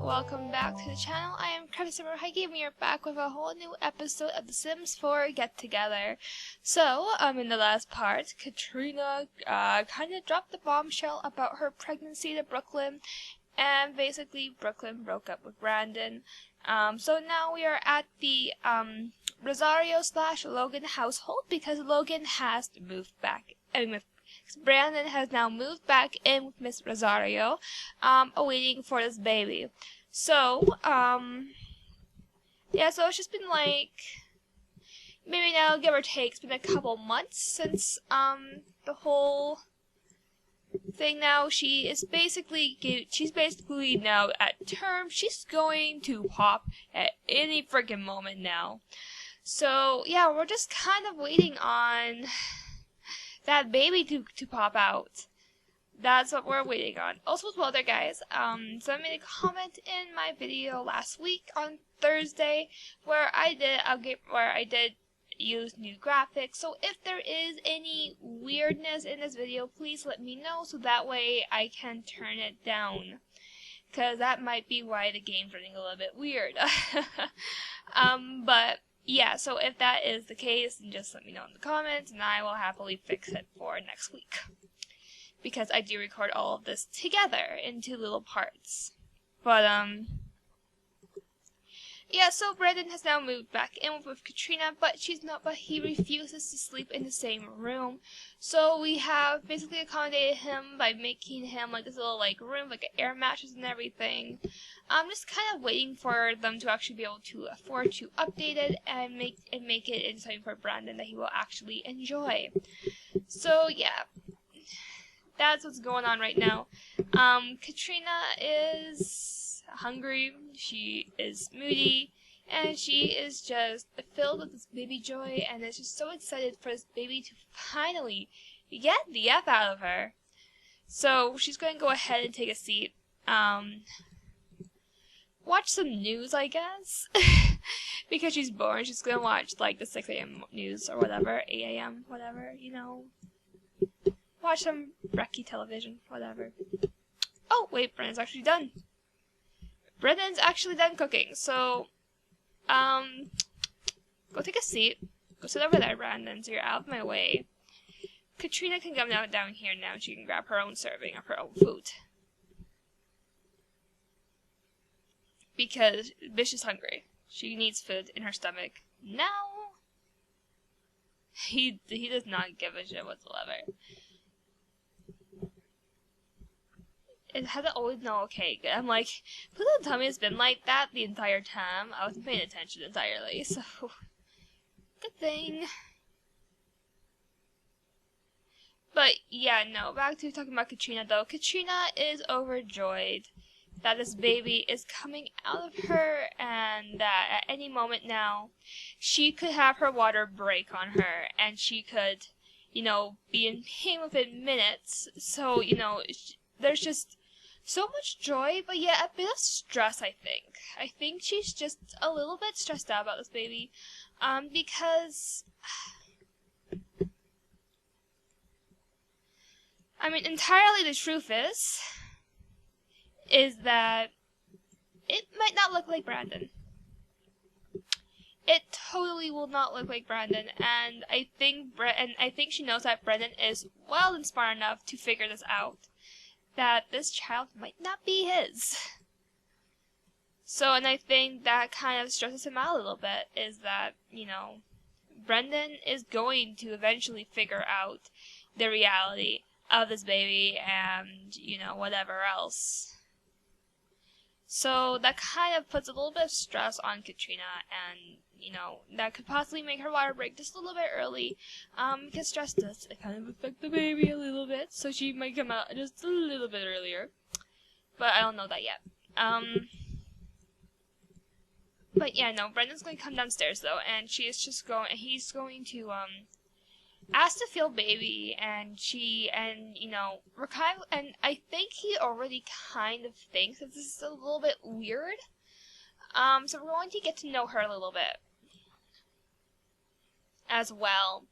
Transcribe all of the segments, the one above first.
welcome back to the channel. I am Crafty and we are back with a whole new episode of The Sims 4 Get Together. So, in the last part, Katrina kind of dropped the bombshell about her pregnancy to Brooklyn, and basically Brooklyn broke up with Brandon. So now we are at the Rosario/Logan household because Logan has moved back. Brandon has now moved back in with Miss Rosario, awaiting for this baby. So, yeah, so it's just been like, maybe now, give or take, it's been a couple months since, the whole thing now. She's basically now at term. She's going to pop at any freaking moment now. So, yeah, we're just kind of waiting on that baby to pop out. That's what we're waiting on. Also as well there, guys, so I made a comment in my video last week on Thursday where I did use new graphics. So if there is any weirdness in this video, please let me know so that way I can turn it down, because that might be why the game's running a little bit weird. But yeah, so if that is the case, then just let me know in the comments, and I will happily fix it for next week. Because I do record all of this together into little parts. But, yeah, so Brandon has now moved back in with Katrina, but he refuses to sleep in the same room. So we have basically accommodated him by making him like this little room, like an air mattress and everything. I'm just kind of waiting for them to actually be able to afford to update it and make it into something for Brandon that he will actually enjoy. So yeah, that's what's going on right now. Katrina is hungry, she is moody, and she is just filled with this baby joy and is just so excited for this baby to finally get the F out of her. So she's going to go ahead and take a seat. Watch some news, I guess. Because she's bored. She's going to watch like the 6 a.m. news or whatever, 8 a.m., whatever, you know. Watch some brekkie television, whatever. Oh, wait, Brendan's actually done. Brendan's actually done cooking, so, go take a seat. Go sit over there, Brandon, so you're out of my way. Katrina can come down here now, and she can grab her own serving of her own food. Because Bish is hungry. She needs food in her stomach now. He does not give a shit whatsoever. It hasn't always no okay. I'm like, please don't tell me it's been like that the entire time. I wasn't paying attention entirely, so good thing. But yeah, no, back to talking about Katrina though. Katrina is overjoyed that this baby is coming out of her, and that at any moment now she could have her water break on her, and she could, you know, be in pain within minutes. So, you know, there's just so much joy, but yeah, a bit of stress, I think. I think she's just a little bit stressed out about this baby, because, I mean, entirely the truth is that it might not look like Brandon. It totally will not look like Brandon, and I think she knows that Brandon is well and smart enough to figure this out, that this child might not be his. So, and I think that kind of stresses him out a little bit, is that, you know, Brandon is going to eventually figure out the reality of this baby and, you know, whatever else. So that kind of puts a little bit of stress on Katrina, and, you know, that could possibly make her water break just a little bit early, because stress does kind of affect the baby a little bit, so she might come out just a little bit earlier. But I don't know that yet. But yeah, no, Brendan's going to come downstairs though, and he's going to, asked to feel baby, and you know, and I think he already kind of thinks that this is a little bit weird. So we're going to get to know her a little bit as well.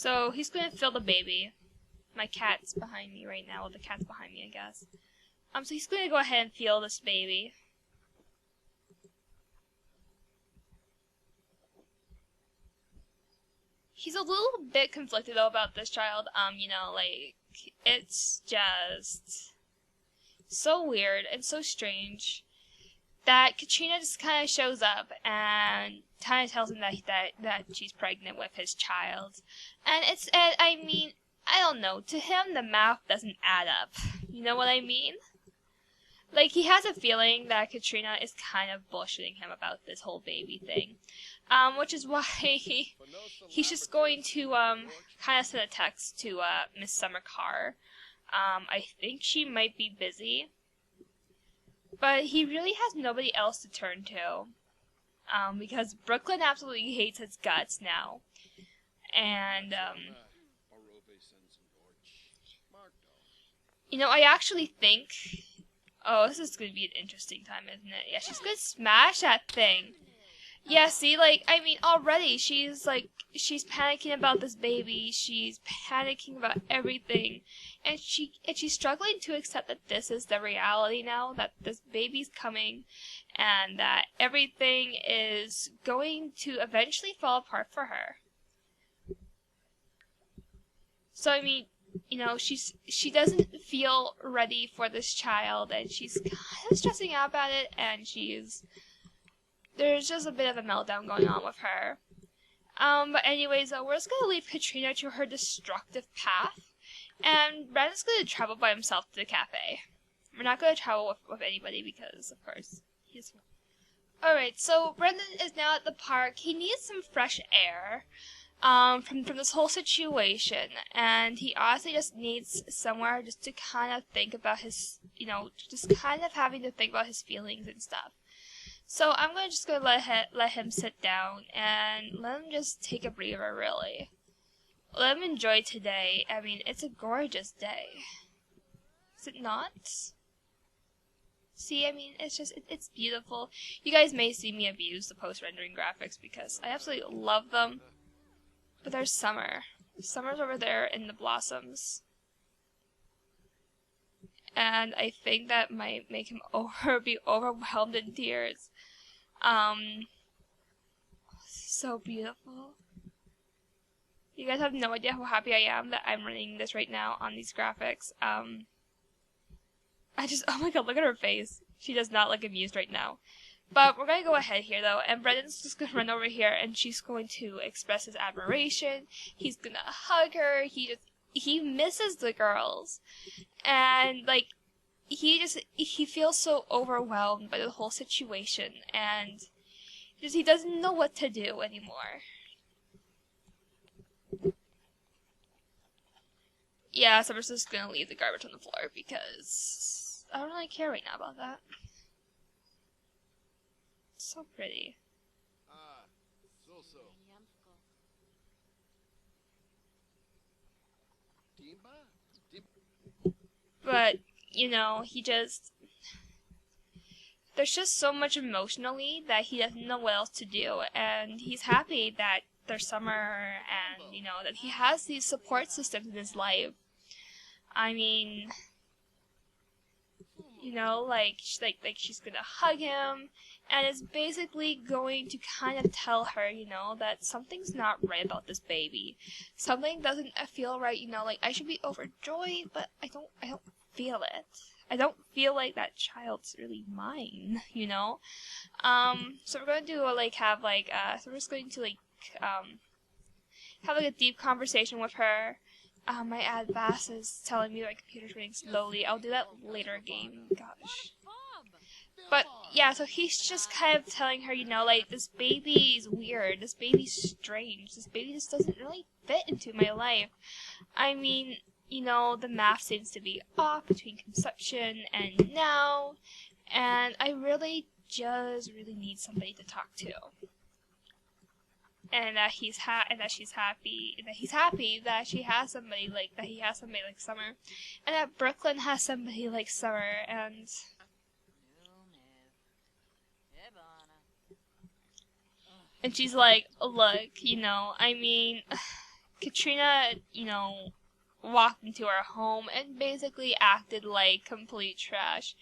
So he's gonna fill the baby. My cat's behind me right now. Well, the cat's behind me, I guess. So he's gonna go ahead and feel this baby. He's a little bit conflicted though about this child. You know, like, it's just so weird and so strange that Katrina just kind of shows up and kind of tells him that she's pregnant with his child. And I mean, I don't know, to him the math doesn't add up. You know what I mean? Like, he has a feeling that Katrina is kind of bullshitting him about this whole baby thing. Which is why he's just going to, kind of send a text to, Miss Summer Carr. I think she might be busy. But he really has nobody else to turn to. Because Brooklyn absolutely hates his guts now. And, you know, I actually think... Oh, this is going to be an interesting time, isn't it? Yeah, she's going to smash that thing. Yeah, see, like, I mean, already she's panicking about this baby. She's panicking about everything. And she's struggling to accept that this is the reality now, that this baby's coming, and that everything is going to eventually fall apart for her. So, I mean, you know, she doesn't feel ready for this child, and she's kind of stressing out about it, and there's just a bit of a meltdown going on with her. But anyways, we're just gonna leave Katrina to her destructive path, and Brandon's gonna travel by himself to the cafe. We're not gonna travel with anybody because, of course, he's... Alright, so Brendan is now at the park. He needs some fresh air. From this whole situation, and he honestly just needs somewhere just to kind of think about his, you know, just kind of having to think about his feelings and stuff. So I'm just gonna let him sit down and let him just take a breather, really. Let him enjoy today. I mean, it's a gorgeous day. Is it not? See, I mean, it's beautiful. You guys may see me abuse the post-rendering graphics because I absolutely love them. But there's summer. Summer's over there in the blossoms. And I think that might make him be overwhelmed in tears. So beautiful. You guys have no idea how happy I am that I'm running this right now on these graphics. Oh my god, look at her face. She does not look amused right now. But we're going to go ahead here, though, and Brendan's just going to run over here, and she's going to express his admiration. He's going to hug her. He misses the girls. And, like, he feels so overwhelmed by the whole situation, and he doesn't know what to do anymore. Yeah, Summer's just going to leave the garbage on the floor, because I don't really care right now about that. So pretty. But, you know, there's just so much emotionally that he doesn't know what else to do, and he's happy that there's summer and, you know, that he has these support systems in his life. I mean, you know, like she's gonna hug him, and is basically going to kind of tell her, you know, that something's not right about this baby. Something doesn't feel right, you know, like I should be overjoyed, but I don't feel it. I don't feel like that child's really mine, you know? So we're going to so we're just going to have like a deep conversation with her. My advanced is telling me my computer's running slowly. I'll do that later game, gosh. But, yeah, so he's just kind of telling her, you know, like, this baby's weird, this baby's strange, this baby just doesn't really fit into my life. I mean, you know, the math seems to be off between conception and now, and I really just need somebody to talk to. And that she's happy that she has somebody like, that he has somebody like Summer, and that Brooklyn has somebody like Summer, and... And she's like, look, you know, I mean, Katrina, you know, walked into our home and basically acted like complete trash.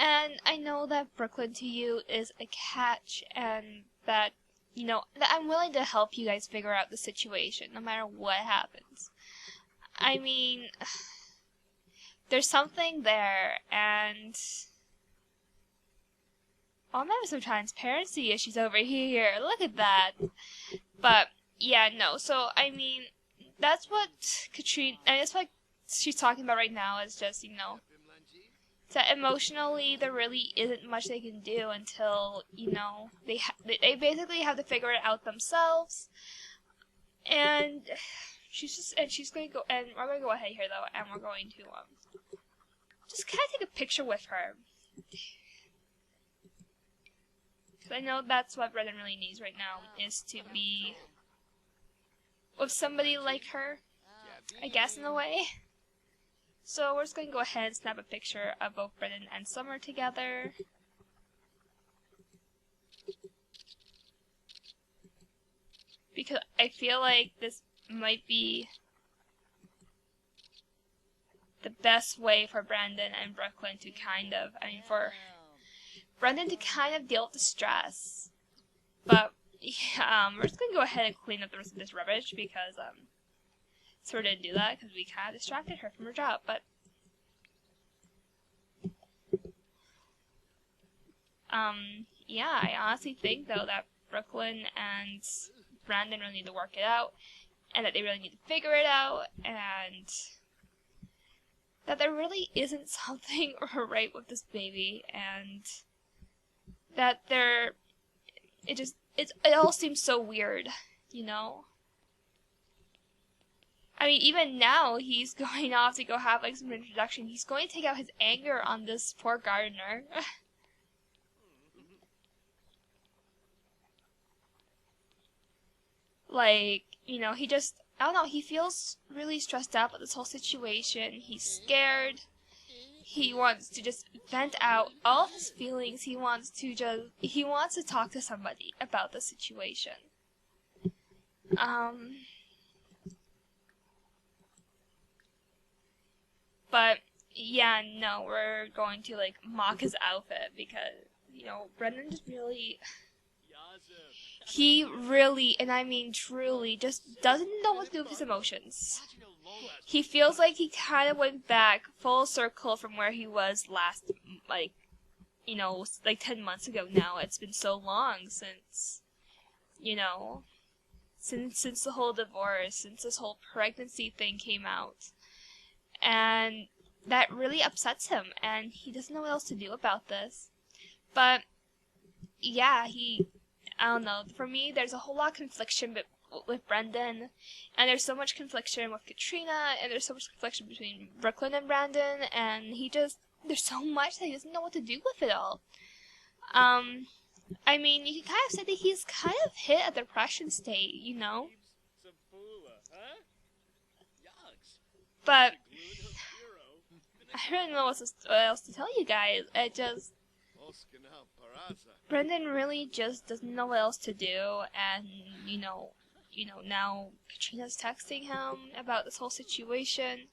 And I know that Brooklyn to you is a catch, and that, you know, that I'm willing to help you guys figure out the situation, no matter what happens. I mean, there's something there, and I'm having some transparency issues over here. Look at that. But yeah, no. So I mean, that's what Katrina, and that's what she's talking about right now. Is just, you know, that emotionally there really isn't much they can do until, you know, they basically have to figure it out themselves. And she's going to go, and we're going to go ahead here though, and we're going to just kind of take a picture with her. Because I know that's what Brendan really needs right now, is to be with somebody like her, I guess, in a way. So we're just going to go ahead and snap a picture of both Brendan and Summer together. Because I feel like this might be the best way for Brandon and Brooklyn to kind of, for Brendan to kind of deal with the stress. But yeah, we're just going to go ahead and clean up the rest of this rubbish because sort of didn't do that because we kind of distracted her from her job. But yeah, I honestly think though that Brooklyn and Brandon really need to work it out, and that they really need to figure it out, and that there really isn't something right with this baby, and that it all seems so weird, you know? I mean, even now, he's going off to go have, like, some introduction. He's going to take out his anger on this poor gardener. Like, you know, he just, I don't know, he feels really stressed out about this whole situation. He's scared. He wants to just vent out all of his feelings. He wants to talk to somebody about the situation. But yeah, no, we're going to like mock his outfit because, you know, Brendan just really, he really, and I mean truly, just doesn't know what to do with his emotions. He feels like he kind of went back full circle from where he was last, like, you know, like 10 months ago now. It's been so long since, you know, since the whole divorce, since this whole pregnancy thing came out. And that really upsets him, and he doesn't know what else to do about this. But, yeah, I don't know, for me, there's a whole lot of confliction with Brendan, and there's so much confliction with Katrina, and there's so much confliction between Brooklyn and Brandon, and there's so much that he doesn't know what to do with it all. I mean, you can kind of say that he's kind of hit a depression state, you know? But I don't know what else to tell you guys. Brendan really just doesn't know what else to do, and you know, now Katrina's texting him about this whole situation.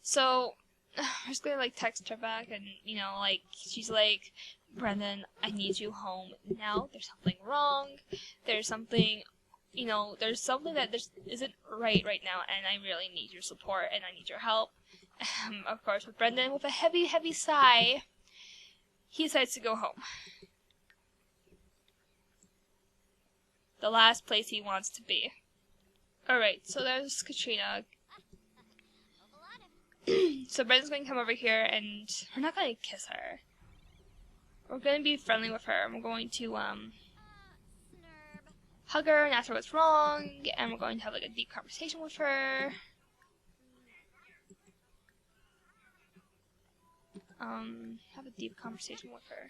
So I'm just gonna like text her back, and you know, like she's like, Brendan, I need you home now. There's something wrong. There's something. You know, there's something that isn't right now, and I really need your support, and I need your help. Of course, with Brendan, with a heavy, heavy sigh, he decides to go home. The last place he wants to be. Alright, so there's Katrina. So Brendan's going to come over here, and we're not going to kiss her. We're going to be friendly with her, and we're going to, hug her and ask her what's wrong, and we're going to have like a deep conversation with her. Have a deep conversation with her.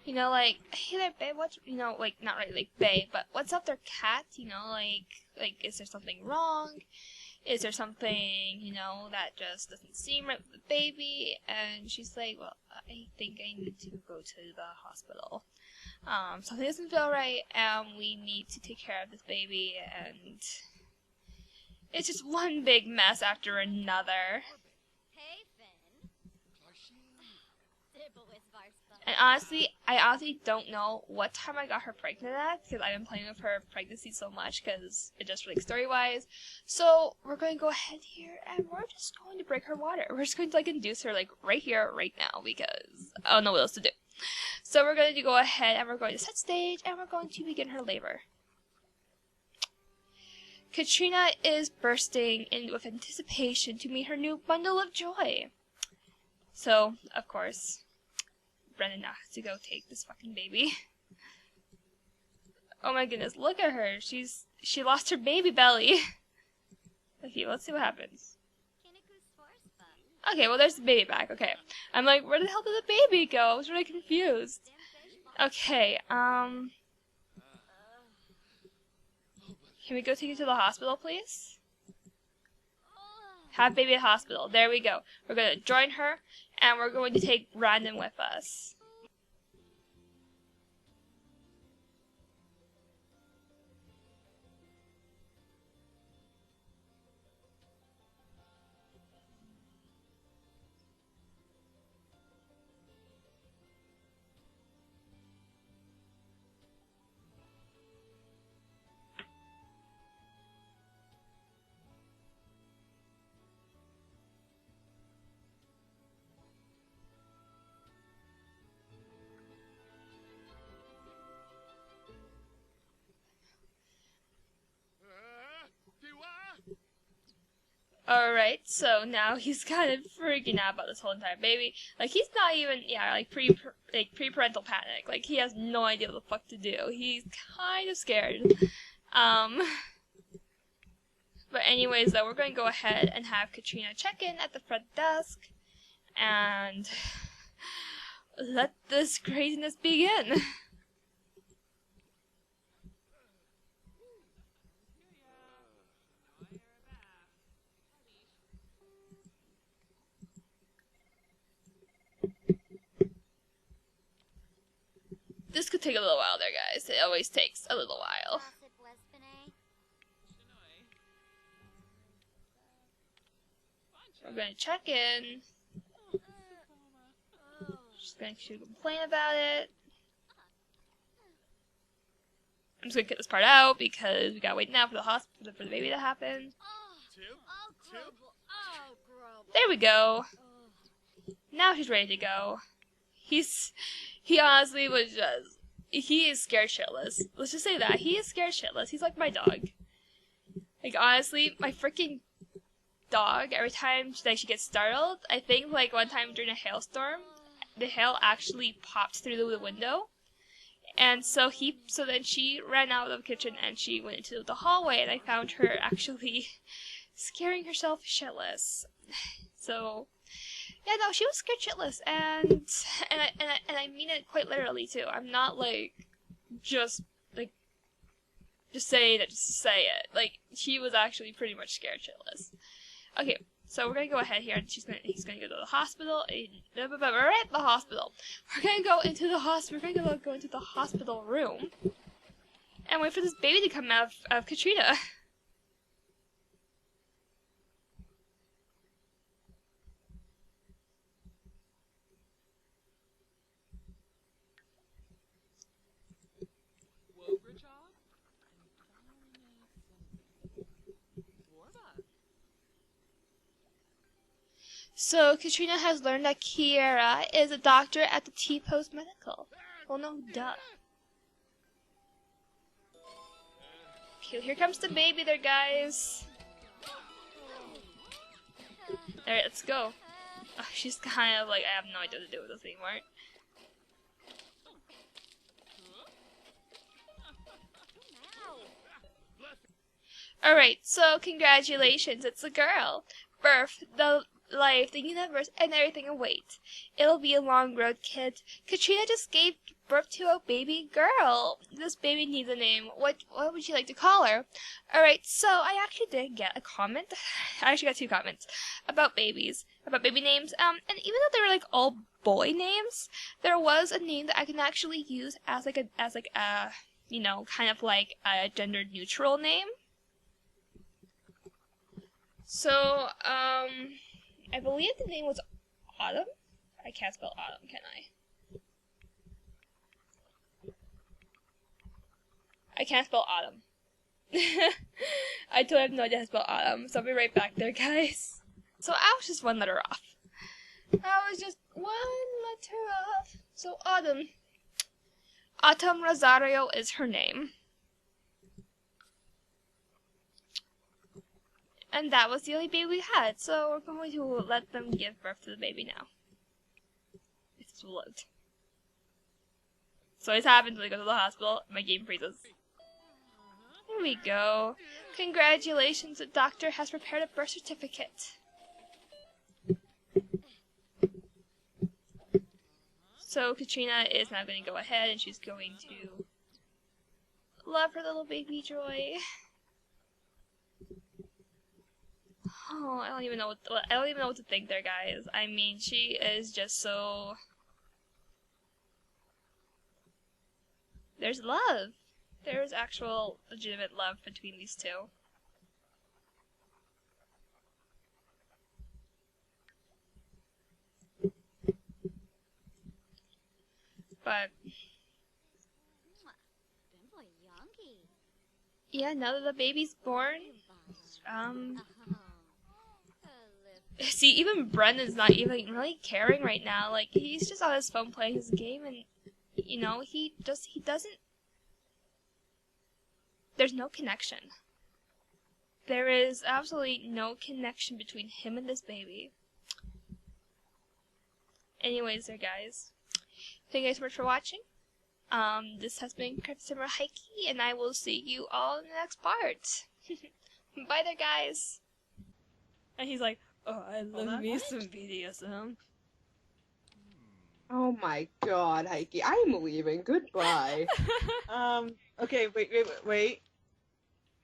You know, like, hey there, babe, what's, you know, like, not really like babe, but what's up there, cat? You know, like, is there something wrong? Is there something, you know, that just doesn't seem right with the baby? And she's like, well, I think I need to go to the hospital. Something doesn't feel right, and we need to take care of this baby, and it's just one big mess after another. And honestly, I honestly don't know what time I got her pregnant at, because I've been playing with her pregnancy so much, because it just like story-wise. So we're going to go ahead here, and we're just going to break her water. We're just going to like induce her like right here, right now, because I don't know what else to do. So we're going to go ahead, and we're going to set stage, and we're going to begin her labor. Katrina is bursting in with anticipation to meet her new bundle of joy. So, of course, Brendan now has to go take this fucking baby. Oh my goodness, look at her. She lost her baby belly. Okay, let's see what happens. Okay, well there's the baby back. Okay. I'm like, where the hell did the baby go? I was really confused. Okay, can we go take you to the hospital, please? Have baby at hospital. There we go. We're going to join her, and we're going to take Brandon with us. Alright, so now he's kind of freaking out about this whole entire baby. Like, he's not even, like pre-parental panic. Like, he has no idea what the fuck to do. He's kind of scared. But anyways, though, we're going to go ahead and have Katrina check in at the front desk. And let this craziness begin. This could take a little while there, guys. It always takes a little while. We're going to check in. She's going to complain about it. I'm just going to cut this part out because we got to wait now for the hospital for the baby to happen. There we go. Now she's ready to go. He honestly was just, he is scared shitless. Let's just say that. He is scared shitless. He's like my dog. Like, honestly, my freaking dog, every time she gets startled, I think, like, one time during a hailstorm, the hail actually popped through the window. And so then she ran out of the kitchen and she went into the hallway, and I found her actually scaring herself shitless. So, yeah, no, she was scared shitless, and I mean it quite literally too. I'm not like just saying it just to say it. Like, she was actually pretty much scared shitless. Okay, so we're gonna go ahead here, and he's gonna go to the hospital. We're at the hospital. We're gonna go into the hospital. We're gonna go into the hospital room and wait for this baby to come out of Katrina. So, Katrina has learned that Kiera is a doctor at the T-Post Medical. Well, no, duh. Okay, here comes the baby there, guys. Alright, let's go. Oh, she's kind of like, I have no idea what to do with this anymore. Alright, so congratulations, it's a girl. Birth, the life, the universe, and everything awaits. It'll be a long road, kid. Katrina just gave birth to a baby girl. This baby needs a name. What would you like to call her? Alright, so I actually did get a comment. I actually got 2 comments about babies, about baby names. And even though they were like all boy names, there was a name that I can actually use as like a you know, kind of like a gender neutral name. So, I believe the name was Autumn. I can't spell Autumn, can I? I can't spell Autumn. I totally have no idea how to spell Autumn, so I'll be right back there, guys. So I was just 1 letter off. I was just 1 letter off. So Autumn. Autumn Rosario is her name. And that was the only baby we had, so we're going to let them give birth to the baby now. If this will load. So this happens when I go to the hospital, my game freezes. Here we go. Congratulations, the doctor has prepared a birth certificate. So Katrina is now going to go ahead and she's going to love her little baby Joy. Oh, I don't even know what to think there, guys. I mean, she is just so. There's love. There's actual legitimate love between these 2. But yeah, now that the baby's born, see, even Brendan's not even really caring right now. Like, he's just on his phone playing his game, and you know, he doesn't. There's no connection. There is absolutely no connection between him and this baby. Anyways, there, guys. Thank you guys so much for watching. This has been Crafty Heike, and I will see you all in the next part. Bye there, guys. And he's like, oh, I love me some BDSM. Oh my god, Heike, I'm leaving. Goodbye. Okay, wait.